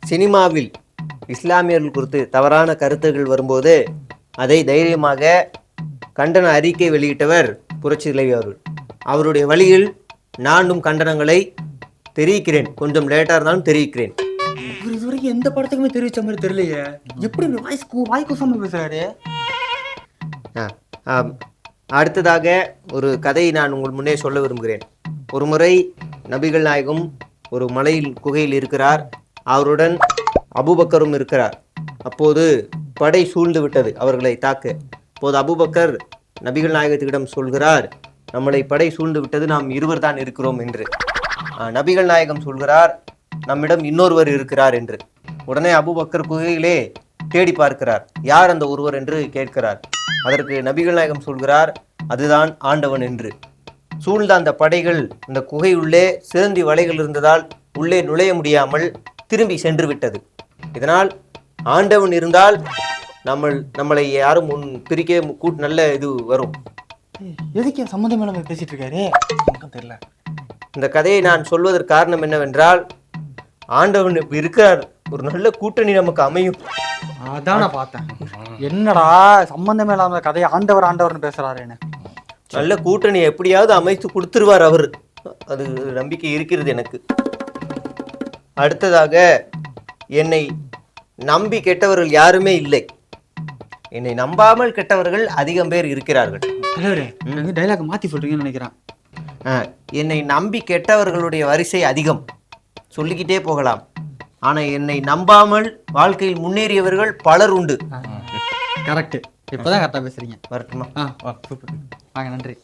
சினிமாவில் இஸ்லாமியர்கள் குறித்து தவறான கருத்துகள் வரும்போது அதை தைரியமாக கண்டன அறிக்கை வெளியிட்டவர் புரட்சி தலைவி அவர்கள். அவருடைய வழியில் நானும் கண்டனங்களை தெரிவிக்கிறேன். கொஞ்சம் லேட்டாக இருந்தாலும் தெரிவிக்கிறேன். இதுவரைக்கும் எந்த படத்துக்குமே தெரிவிச்ச மாதிரி தெரியலையே. எப்படி வாய் கூசாம பேசுறாரு? அடுத்ததாக ஒரு கதையை நான் உங்கள் முன்னே சொல்ல விரும்புகிறேன். ஒரு முறை நபிகள் நாயகம் ஒரு மலையில் குகையில் இருக்கிறார். அவருடன் அபூபக்கரும் இருக்கிறார். அப்போது படை சூழ்ந்து விட்டது அவர்களை தாக்க. அப்போது அபூபக்கர் நபிகள் நாயகத்திடம் சொல்கிறார், நம்மளை படை சூழ்ந்து விட்டது, நாம் இருவர் தான் இருக்கிறோம் என்று. நபிகள் நாயகம் சொல்கிறார், நம்மிடம் இன்னொருவர் இருக்கிறார் என்று. உடனே அபூபக்கர் குகையிலே தேடி பார்க்கிறார், யார் அந்த ஒருவர் என்று கேட்கிறார். அதற்கு நபிகள் நாயகம் சொல்கிறார், அதுதான் ஆண்டவன் என்று. சூழ்ந்த அந்த படைகள் அந்த குகையுள்ளே சிறந்தி வலைகள் இருந்ததால் உள்ளே நுழைய முடியாமல் திரும்பி சென்று விட்டது. இதனால் ஆண்டவன் இருந்தால் நம்மளை யாரும் பிரிக்க நல்ல இது வரும். எதுக்கு சம்மந்தம் இல்லாம பேசிட்டு இருக்காரு தெரியல. இந்த கதையை நான் சொல்வதற்கு காரணம் என்னவென்றால், ஆண்டவன் இருக்கிறார், ஒரு நல்ல கூட்டணி நமக்கு அமையும். அதான் நான் பார்த்தேன். என்னடா சம்பந்தமே இல்லாம கதையை ஆண்டவர்னு பேசுறாருன்னு. நல்ல கூட்டணி எப்படியாவது அமைத்து கொடுத்துருவார் அவர். அது நம்பிக்கை இருக்கிறது எனக்கு. அடுத்ததாக, என்னை நம்பி கெட்டவர்கள் யாருமே இல்லை. என்னை நம்பாமல் கெட்டவர்கள் அதிகம் பேர் இருக்கிறார்கள். டைலாக் மாத்தி சொல்றீங்கன்னு நினைக்கிறேன். என்னை நம்பி கெட்டவர்களுடைய வரிசை அதிகம், சொல்லிக்கிட்டே போகலாம். ஆனா என்னை நம்பாமல் வாழ்க்கையில் முன்னேறியவர்கள் பலர் உண்டு. கரெக்ட். இப்பதான் கரெக்டா பேசுறீங்க. வரட்டுமா? சூப்பர். வாங்க, நன்றி.